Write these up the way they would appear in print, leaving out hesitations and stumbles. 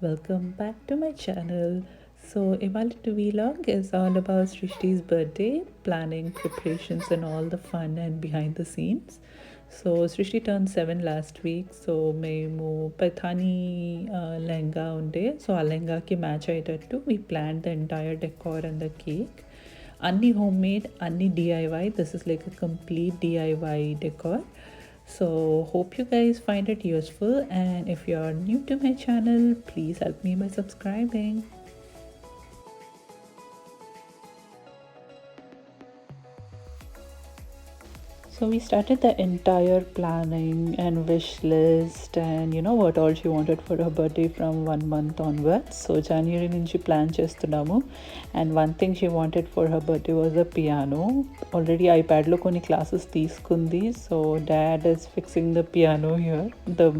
Welcome back to my channel. So ఇవాళ vlog is all about Srishti's birthday, planning, preparations and all the fun and behind the scenes. So Srishti turned 7 last week. So మేము పైథానీ లెహంగా ఉండే so ఆ లెహంగాకి match అయ్యేటట్టు we planned the entire decor and the cake. Anni homemade, anni DIY. This is like a complete DIY decor. So hope you guys find it useful, and if you are new to my channel, please help me by subscribing. So we started the entire planning and wish list and what all she wanted for her birthday from 1 month onwards. So January nunchi plan chestunnamo, and one thing she wanted for her birthday was a piano. Already iPad lo konni classes teeskundi, so dad is fixing the piano here the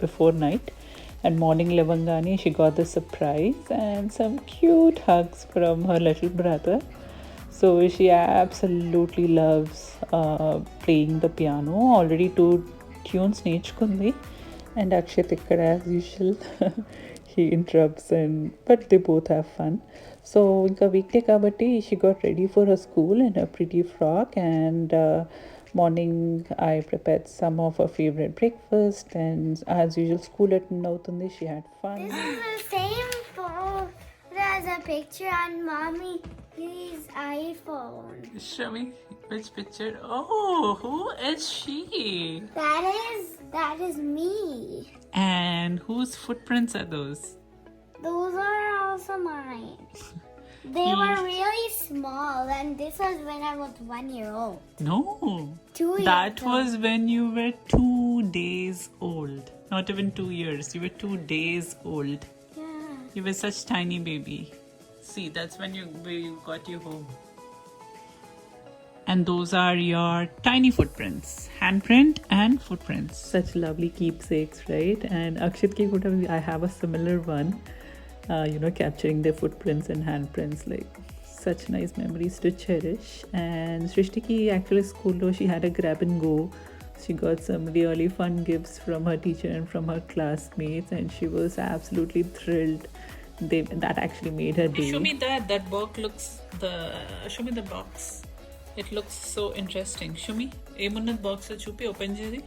before night. And morning levangani she got the surprise and some cute hugs from her little brother. So she absolutely loves playing the piano. Already 2 tunes నేర్చుకుంది. And Akshat ikkada as usual he interrupts, but they both have fun. So inka weekday kabatti she got ready for her school in a pretty frock, and morning I prepared some of her favorite breakfast, and as usual school attend avutundi. She had fun. This is the same phone that has a picture on mommy's iPhone. Show me which picture. Oh, who is she? That is me. And whose footprints are those? Those are also mine. They were really small, and this was when I was 1 year old. No. 2 years That old. was when you were 2 days old. Not even 2 years. You were 2 days old. Yeah. You were such tiny baby. See, that's when we got you home. And those are your tiny footprints, handprint and footprints. Such lovely keepsakes, right? And Akshit ki kuda I have a similar one, capturing their footprints and handprints, like such nice memories to cherish. And Srishti ki actually school lo she had a grab and go. She got some really fun gifts from her teacher and from her classmates, and she was absolutely thrilled. That actually made her day. Show me that box looks show me the box. It looks so interesting. Show me. Emunnad box lo chupi open chesi.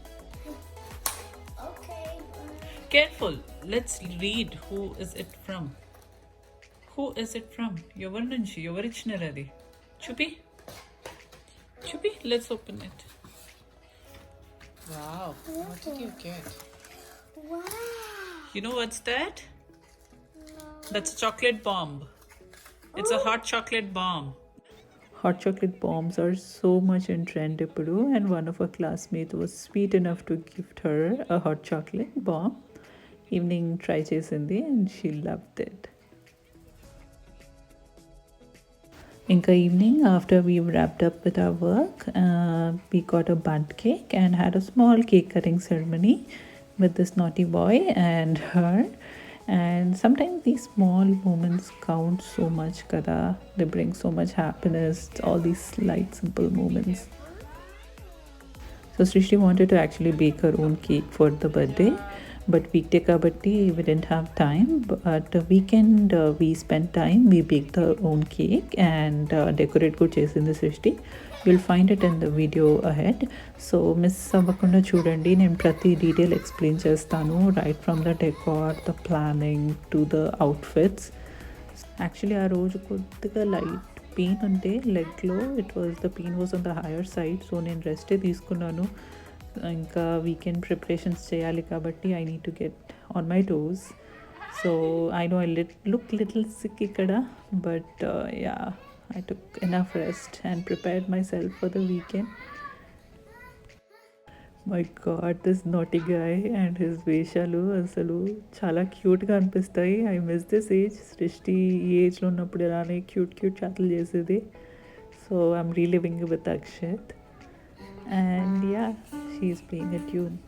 Okay. Careful. Let's read. Who is it from? Who is it from? Evaru nunchi evarichinaru adi. Chupi. Let's open it. Wow. What did you get? Wow. You know what's that? That's a chocolate bomb. It's a hot chocolate bomb. Hot chocolate bombs are so much in trend ippudu, and one of her classmates was sweet enough to gift her a hot chocolate bomb. Evening try chesindi and she loved it. Inka evening, after we wrapped up with our work, we got a bundt cake and had a small cake cutting ceremony with this naughty boy and her. And sometimes these small moments count so much, kada. They bring so much happiness, all these light simple moments. So Srishti wanted to actually bake her own cake for the birthday, but weekday kabatti we didn't have time. But the weekend we spent time, we baked our own cake and decorate good chesindi Srishti. You'll find it in the video ahead. So miss అవ్వకుండా చూడండి. నేను ప్రతి detail explain చేస్తాను, right from the decor, the planning to the outfits. Actually ఆ రోజు కొద్దిగా light pain ఉంటే లెగ్లో, the pain was on the higher side. So నేను రెస్టే తీసుకున్నాను. ఇంకా వీకెండ్ ప్రిపరేషన్స్ చేయాలి కాబట్టి I need to get on my toes. So I know I look little sick ఇక్కడ, but yeah, I took enough rest and prepared myself for the weekend. My god, this naughty guy and his వేషాలు అసలు చాలా క్యూట్గా అనిపిస్తాయి. I miss this age. Srishti ఈ ఏజ్లో ఉన్నప్పుడు ఇలానే క్యూట్ చేతలు చేసేది. So I'm reliving with Akshat, and yeah, she's playing a tune.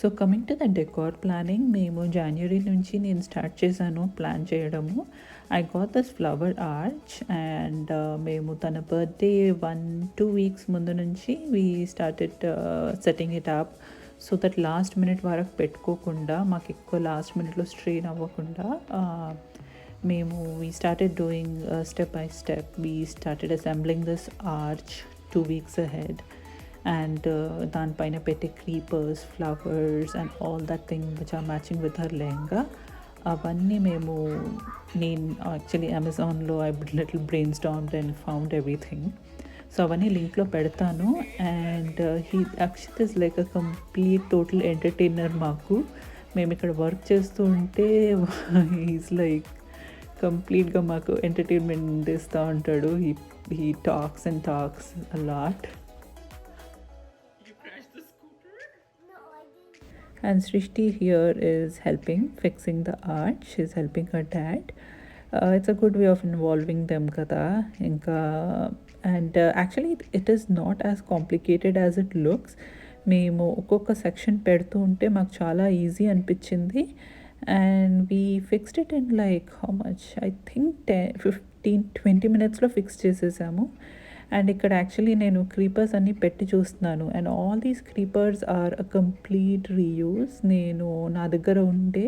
So coming to the decor planning, మేము జనవరి నుంచి నేను స్టార్ట్ చేశాను ప్లాన్ చేయడము. I got this flower arch and మేము తన బర్త్డే 1-2 వీక్స్ ముందు నుంచి we started setting it up so that last minute వరకు పెట్టుకోకుండా, మాకు ఎక్కువ లాస్ట్ మినిట్లో స్ట్రెయిన్ అవ్వకుండా మేము we started doing step by step. We started assembling this arch 2 weeks ahead and దానిపైన పెట్టే creepers, flowers and all that thing which are matching with her lehenga, అవన్నీ నేను యాక్చువల్లీ అమెజాన్లో I little brain stormed and found everything. So అవన్నీ లింక్లో పెడతాను. And Akshit is like a complete total entertainer మాకు. మేము ఇక్కడ వర్క్ చేస్తూ ఉంటే ఈజ్ లైక్ కంప్లీట్గా మాకు ఎంటర్టైన్మెంట్ ఇస్తూ ఉంటాడు. He talks and talks a lot. And Srishti here is helping fixing the arch. She's helping her dad. It's a good way of involving them kada inka. And actually it is not as complicated as it looks. మేము ఒక్కొక్క section పెడుతూ ఉంటే మాకు చాలా easy అనిపించింది. And we fixed it in like how much, I think 15-20 మినిట్స్లో fix చేసేసాము. And ఇక్కడ యాక్చువల్లీ నేను క్రీపర్స్ అన్నీ పెట్టి చూస్తున్నాను and all these creepers are a complete reuse. నేను నా దగ్గర ఉంటే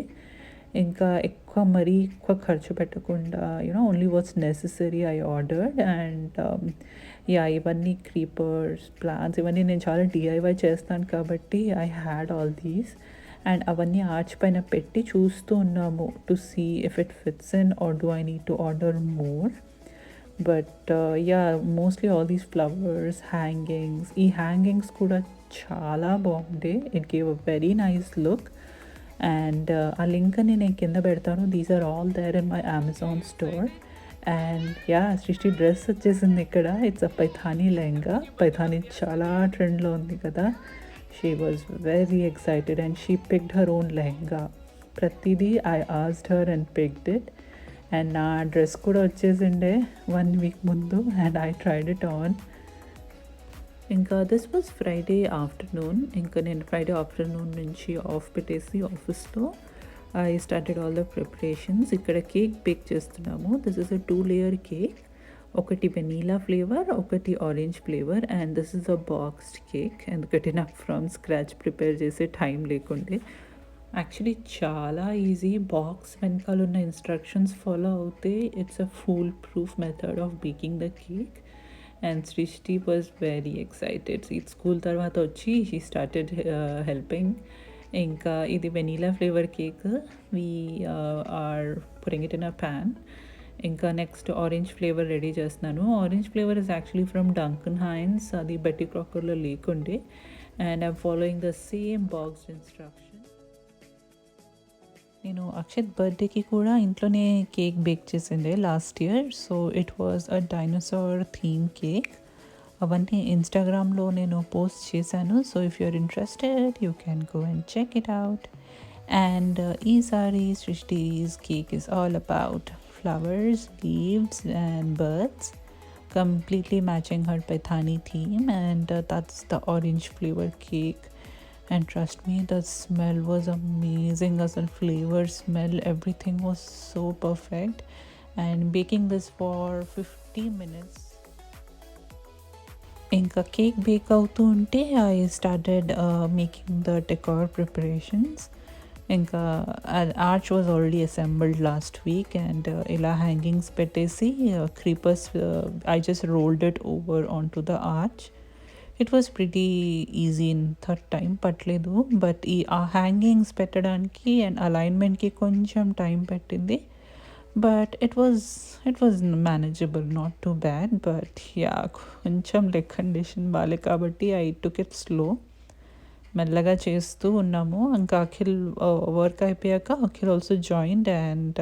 ఇంకా మరీ ఎక్కువ ఖర్చు పెట్టకుండా only what's necessary I ordered. And ఇవన్నీ క్రీపర్స్, ప్లాంట్స్ ఇవన్నీ నేను చాలా డిఐవై చేస్తాను కాబట్టి I had all these. And అవన్నీ ఆర్చ్ పైన పెట్టి చూస్తూ ఉన్నాము to see if it fits in or do I need to order more. But mostly all these flowers, hangings, ఈ హ్యాంగింగ్స్ కూడా చాలా బాగుండే. It gave a very nice look. And ఆ లింక్ అని నేను కింద పెడతాను. These are all there in my Amazon store. And Srishti dress వచ్చేసింది ఇక్కడ. It's a Paithani lehenga. పైథానీ చాలా ట్రెండ్లో ఉంది కదా. She was very excited and she picked her own lehenga. ప్రతిదీ I asked her and picked it. And నా డ్రెస్ కూడా వచ్చేసిండే 1 వీక్ ముందు and I tried it on. ఇంకా దిస్ వాజ్ ఫ్రైడే ఆఫ్టర్నూన్. ఇంకా నేను ఫ్రైడే ఆఫ్టర్నూన్ నుంచి ఆఫ్ పెట్టేసి ఆఫీస్లో I started all the preparations. ఇక్కడ కేక్ బేక్ చేస్తున్నాము. This is a 2-layer cake. ఒకటి వెనీలా ఫ్లేవర్, ఒకటి orange flavour. And this is a boxed cake. ఎందుకంటే నాకు ఫ్రమ్ స్క్రాచ్ ప్రిపేర్ చేసే టైం లేకుండే. యాక్చువల్లీ చాలా ఈజీ. బాక్స్ వెనకాల ఉన్న ఇన్స్ట్రక్షన్స్ ఫాలో అవుతే it's a full proof method of baking the cake. And సృష్టి వాజ్ వెరీ ఎక్సైటెడ్. ఈ స్కూల్ తర్వాత వచ్చి షీ స్టార్టెడ్ హెల్పింగ్. ఇంకా ఇది vanilla flavour cake. We are putting it in a pan. ఇంకా నెక్స్ట్ ఆరెంజ్ ఫ్లేవర్ రెడీ చేస్తున్నాను. Orange flavour is actually from Duncan Hines. అది Betty క్రాకర్లో లేకుండే. And I'm following the same boxed instruction. నేను అక్షత్ బర్త్డేకి కూడా ఇంట్లోనే కేక్ బేక్ చేసిండే last year. So it was a dinosaur theme cake. అవన్నీ ఇన్స్టాగ్రామ్లో నేను పోస్ట్ చేశాను. So if you're interested you can go and check it out. And ఈసారి సృష్టి's cake is all about flowers, leaves and birds, completely matching her Paithani theme. And that's the orange flavor cake. And trust me, the smell was amazing. As a flavor, smell, everything was so perfect. And baking this for 50 minutes. ఇంకా cake bake అవుతూ ఉంటే I started making the decor preparations. ఇంకా arch was already assembled last week. And ఇలా hangings పెట్టేసి creepers I just rolled it over on to the arch. It was pretty easy in third time పట్టలేదు. But ఆ hangings పెట్టడానికి and అలైన్మెంట్కి కొంచెం time పట్టింది. But it was manageable, not too bad. But కొంచెం leg condition బాగాలే కాబట్టి I took it slow. మెల్లగా చేస్తూ ఉన్నాము. ఇంకా అఖిల్ వర్క్ అయిపోయాక అఖిల్ ఆల్సో జాయిన్డ్. అండ్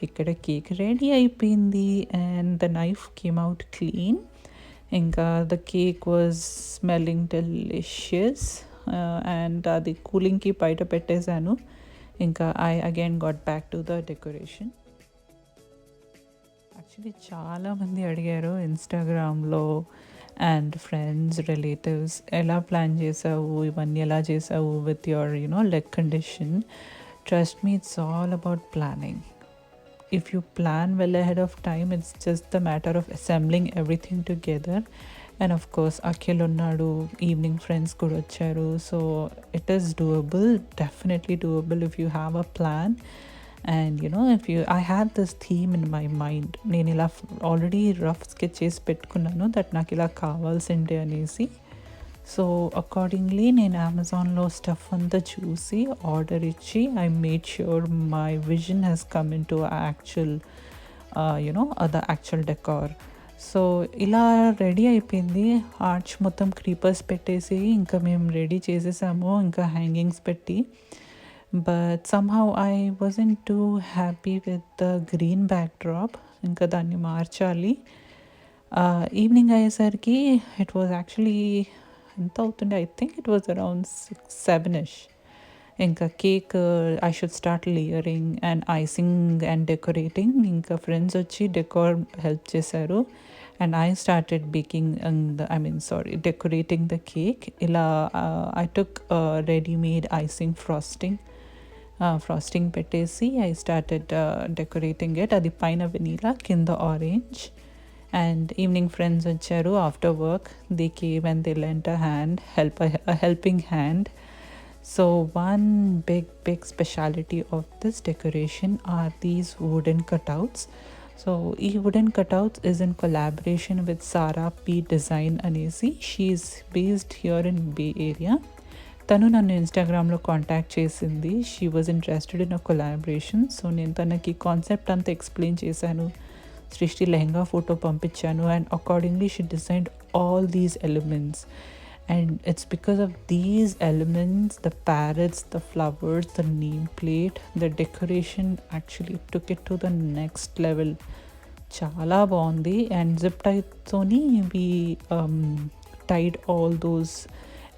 ఇక్కడ కేక్ రెడీ అయిపోయింది. And the knife came out clean. ఇంకా the cake was smelling delicious. And అది కూలింగ్కి బయట పెట్టేశాను. ఇంకా I again got back to the decoration. Actually చాలామంది అడిగారు ఇన్స్టాగ్రామ్లో అండ్ ఫ్రెండ్స్ రిలేటివ్స్ ఎలా ప్లాన్ చేసావు, ఇవన్నీ ఎలా చేసావు with your leg condition. Trust me, it's all about planning. If you plan well ahead of time, it's just the matter of assembling everything together. And of course Akhil unnadu, evening friends kuda vacharu, so it is doable, definitely doable if you have a plan. And if you I had this theme in my mind, నేను ఇలా already rough sketch చేసి పెట్టుకున్నాను that నాకు ఇలా కావాల్సిందే అనేసి. So accordingly నేను అమెజాన్లో స్టఫ్ అంతా చూసి ఆర్డర్ ఇచ్చి I made sure my vision has come in to actual the actual decor. So ఇలా రెడీ అయిపోయింది. ఆర్చ్ మొత్తం క్రీపర్స్ పెట్టేసి ఇంకా మేము రెడీ చేసేసాము, ఇంకా హ్యాంగింగ్స్ పెట్టి. But somehow I wasn't too happy with the green back drop, ఇంకా దాన్ని మార్చాలి. ఈవినింగ్ అయ్యేసరికి ఇట్ వాజ్ యాక్చువల్లీ ఎంత అవుతుండే, I think it was around 6-7ish. ఇంకా cake I should start layering and icing and decorating. ఇంకా friends వచ్చి decor help చేశారు and I started baking decorating the cake. ఇలా I took readymade icing frosting పెట్టేసి I started decorating it. అది పైన vanilla, కింద orange. And evening friends vacharu after work. They came and they lent a helping hand. So one big speciality of this decoration are these wooden cutouts. So wooden cutouts is in collaboration with Sara P Design anesi. She is based here in Bay Area. తను నన్ను ఇన్స్టాగ్రామ్లో contact చేసింది. She was interested in a collaboration. So నేను తనకి concept అంతా explain చేశాను, Srishti lehenga photo పంపించాను, and accordingly she designed all these elements. And it's because of these elements, the parrots, the flowers, the name plate, the decoration actually took it to the next level. చాలా బాగుంది. And zip టైతోని we tied all those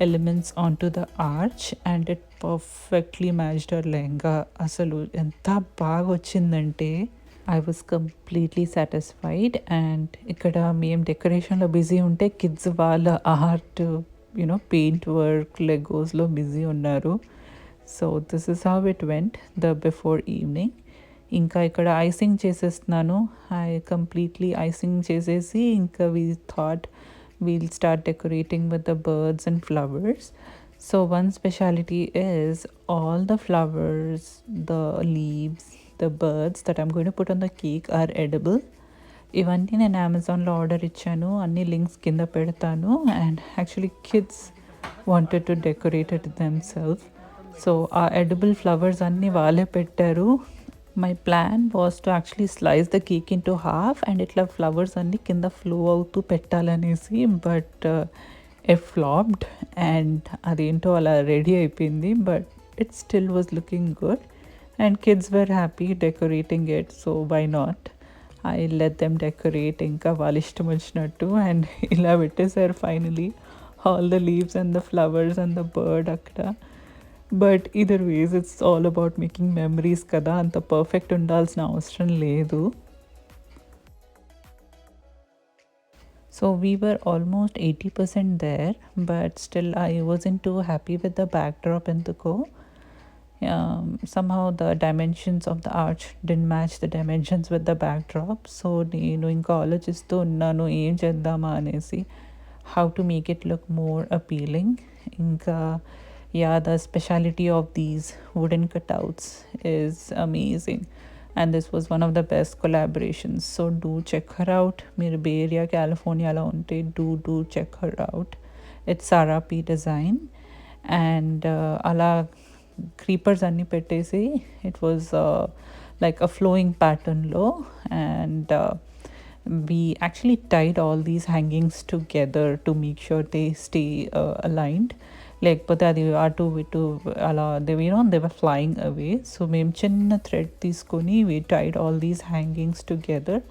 elements on to the arch and it perfectly matched our lehenga. అసలు ఎంత బాగా వచ్చిందంటే I was completely satisfied. And ఇక్కడ మేము డెకరేషన్లో busy ఉంటే కిడ్స్ వాళ్ళ ఆర్ట్ పెయింట్ వర్క్, లెగోస్లో బిజీ ఉన్నారు. So this is how it went the before evening. ఇంకా ఇక్కడ ఐసింగ్ చేసేస్తున్నాను. ఐ కంప్లీట్లీ ఐసింగ్ చేసేసి ఇంకా we thought we'll start decorating with the birds and flowers. So one speciality is all the flowers, the leaves, the birds that I'm going to put on the cake are edible. ఇవన్నీ నేను అమెజాన్లో order ఇచ్చాను, అన్ని links కింద పెడతాను. And actually kids wanted to decorate it themselves. So ఆ edible flowers అన్నీ వాళ్ళే పెట్టారు. My plan was to actually slice the cake in to half and ఇట్లా ఫ్లవర్స్ అన్నీ కింద ఫ్లో అవుతూ పెట్టాలనేసి. బట్ ఇట్ ఫ్లాప్డ్ అండ్ అదేంటో అలా రెడీ అయిపోయింది. But it still was looking good and kids were happy decorating it. So why not, I let them decorate ఇంకా వాళ్ళ ఇష్టం వచ్చినట్టు. అండ్ ఇలా పెట్టేశారు finally all the leaves and the flowers and the bird అక్కడ. But either ways it's all about making memories కదా, అంత perfect ఉండాల్సిన అవసరం లేదు. So we were almost 80% there, but still I wasn't too happy with the backdrop. ఎందుకో somehow the dimensions of the arch didn't match the dimensions with the backdrop. So నేను ఇంకా ఆలోచిస్తూ ఉన్నాను ఏం చేద్దామా అనేసి, how to make it look more appealing. ఇంకా yeah, the speciality of these wooden cutouts is amazing and this was one of the best collaborations. So do check her out. Mere Bay Area California la unte do check her out. It's Sara P Design. And ala creepers anni pettesi, it was like a flowing pattern lo. And we actually tied all these hangings together to make sure they stay aligned. లేకపోతే అది అటు ఇటు అలా they were flying away. So మేము చిన్న thread తీసుకొని we tied all these hangings together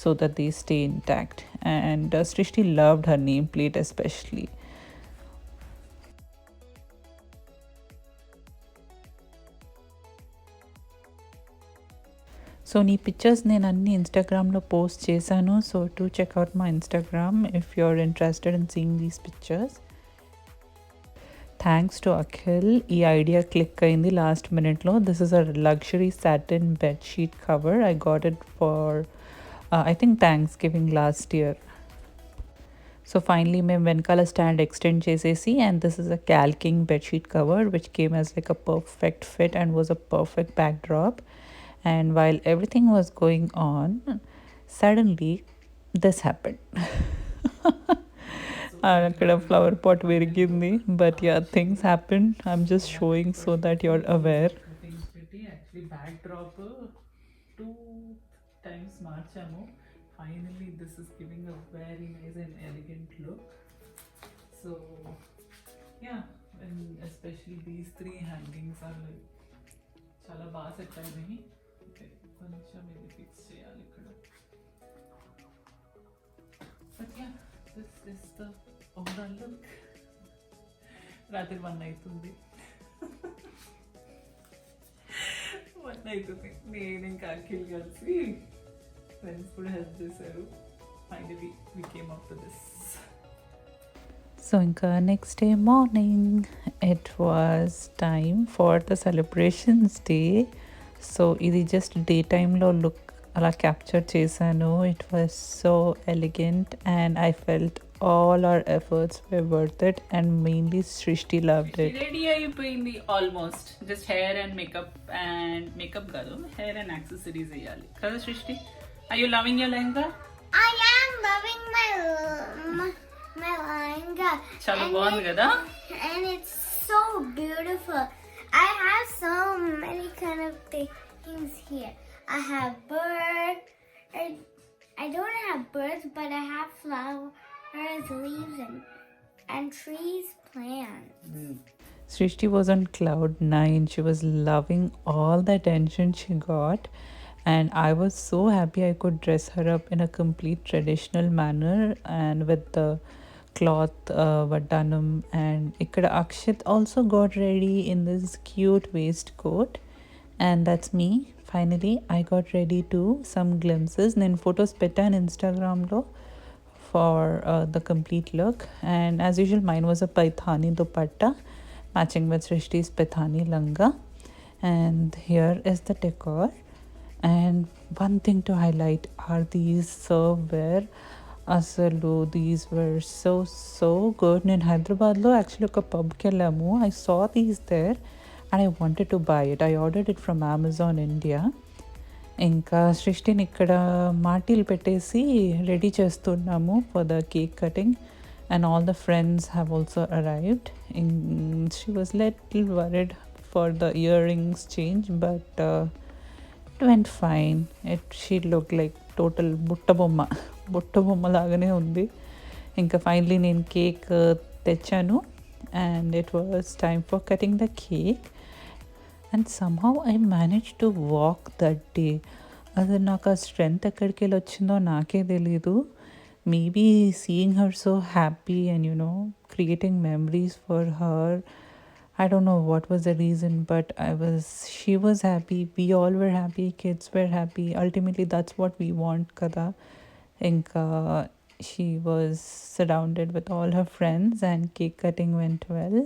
so that they stay intact. And Srishti loved her name plate especially. సో నీ పిక్చర్స్ నేను అన్ని ఇన్స్టాగ్రామ్లో పోస్ట్ చేశాను. So to check out my Instagram if you are interested in seeing these pictures. Thanks to Akhil ఈ idea click అయింది last మినిట్లో. This is a luxury satin bedsheet cover. I got it for I think Thanksgiving last year. So finally మేము వెనకాల stand extend చేసేసి, and this is a caulking bedsheet cover which came as like a perfect fit and was a perfect backdrop. And while everything was going on, suddenly this happened. అక్కడ flower pot విరిగింది, but yeah things happen. I'm just showing so that you're aware. Actually backdrop 2 times మార్చాము. Finally this is giving a very nice and elegant look. So yeah, especially these 3 hangings are చాలా బాగా set అయినాయి. కొంచెం ఇది fix చేయాలి ఇక్కడ. But yeah, this is the overall look. రాత్రి 1 అవుతుంది. 1 అవుతుంది. నేను ఇంకా అఖిల్ కలిసి ఫ్రెండ్స్ కూడా హెల్ప్ చేశారు. Finally we came up to this. So ఇంకా next day morning it was time for the celebrations day. So ఇది జస్ట్ డే టైంలో లుక్ అలా క్యాప్చర్ చేశాను. It was so elegant and I felt all our efforts were worth it and mainly Srishti loved it. Ready అయిపోయింది almost. Just hair and makeup కాదు, hair and accessories వేయాలి కదా Srishti. Are you loving your lehenga? I am loving my lehenga. చాలా బాగుంది కదా. And it's so beautiful. I have so many kind of things here. I have birds. I don't have birds, but I have flowers, leaves, and trees, plants. Srishti was on cloud 9. She was loving all the attention she got. And I was so happy I could dress her up in a complete traditional manner and with the cloth vadanam. And ikkada Akshit also got ready in this cute waistcoat, and that's me. Finally I got ready too. Some glimpses then photos pettan Instagram lo for the complete look. And as usual mine was a paithani dupatta matching with Srishti's paithani langa. And here is the decor. And one thing to highlight are these serveware. అసలు these were so good. నేను హైదరాబాద్లో actually ఒక పబ్కి వెళ్ళాము. I saw these there and I wanted to buy it. I ordered it from Amazon India. ఇంకా సృష్టిని ఇక్కడ మాటీలు పెట్టేసి రెడీ చేస్తున్నాము for the cake cutting. And all the friends have also arrived. She was little worried for the ear rings change, but it went fine. She looked like total బుట్ట బొమ్మ లాగానే ఉంది. ఇంకా ఫైనలీ నేను కేక్ తెచ్చాను and it was time for cutting the cake. And somehow I manage to walk that day. అది నాకు ఆ స్ట్రెంగ్త్ ఎక్కడికి వెళ్ళి వచ్చిందో నాకే తెలీదు. Maybe seeing her so happy and creating memories for her. I don't know what was the reason, but she was happy. We all were happy. Kids were happy. Ultimately, that's what we want, kada. Inka, she was surrounded with all her friends and cake cutting went well.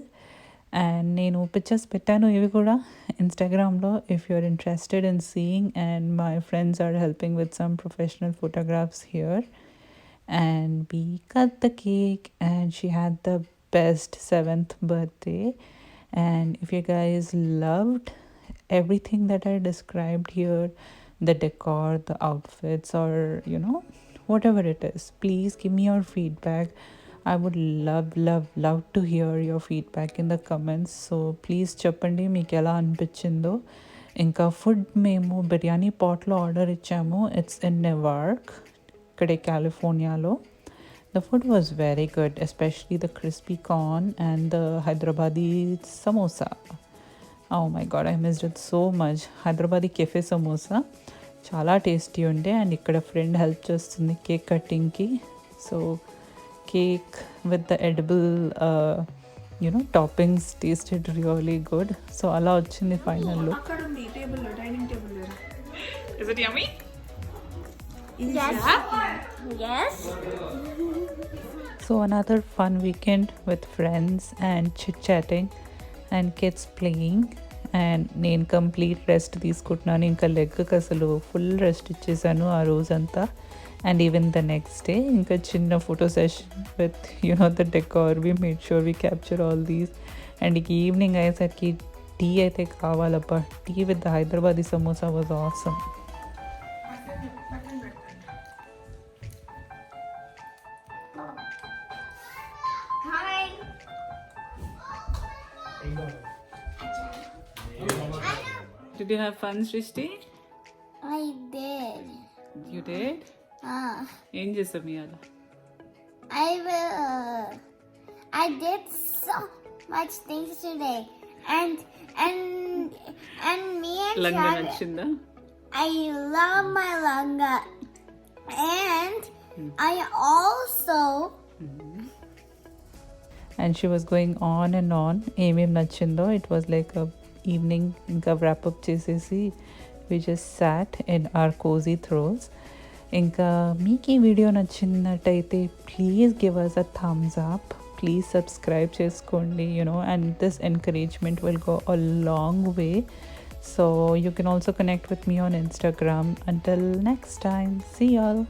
And nenu pictures pettanu ivi kuda Instagram lo if you're interested in seeing, and my friends are helping with some professional photographs here. And we cut the cake and she had the best 7th birthday. And if you guys loved everything that I described here, the decor, the outfits, or whatever it is, please give me your feedback. I would love to hear your feedback in the comments. So please చెప్పండి మీకు ఎలా అనిపించిందో. ఇంకా food మేము biryani పాట్లో order ఇచ్చాము. It's in Newark, ఇక్కడే కాలిఫోర్నియాలో. The food was very good, especially the crispy corn and the Hyderabadi samosa. Oh my god, I missed it so much. Hyderabadi cafe samosa చాలా tasty ఉండే. అండ్ ఇక్కడ friend help చేస్తుంది cake కటింగ్కి. So cake with the edible toppings tasted really good. So అలా వచ్చింది final look. Is it yummy? Yes. Yes. So another fun weekend with friends and chit-chatting and kids playing. And నేను complete rest తీసుకుంటున్నాను. ఇంకా లెగ్కి అసలు full rest ఇచ్చేసాను ఆ రోజంతా. And even the next day ఇంకా చిన్న photo session with the decor. We made sure we capture all these. And evening అయ్యేసరికి టీ అయితే కావాలబ్బా. Tea with the Hyderabadi samosa was awesome. Did you have fun, Srishti? I did. You did? ఏం చేసావు మీ అలా? I did so much things today, and me and లంగా Chad, నచ్చిందా? I love my langa, and I also And she was going on and on. ఏమేం నచ్చిందో. It was like a evening ఇంకా wrap up చేసేసి we just sat in our cozy throws. ఇంకా మీకు ఈ video నచ్చినట్టయితే please give us a thumbs up. Please subscribe చేసుకోండి and this encouragement will go a long way. So you can also connect with me on Instagram. Until next time, see y'all.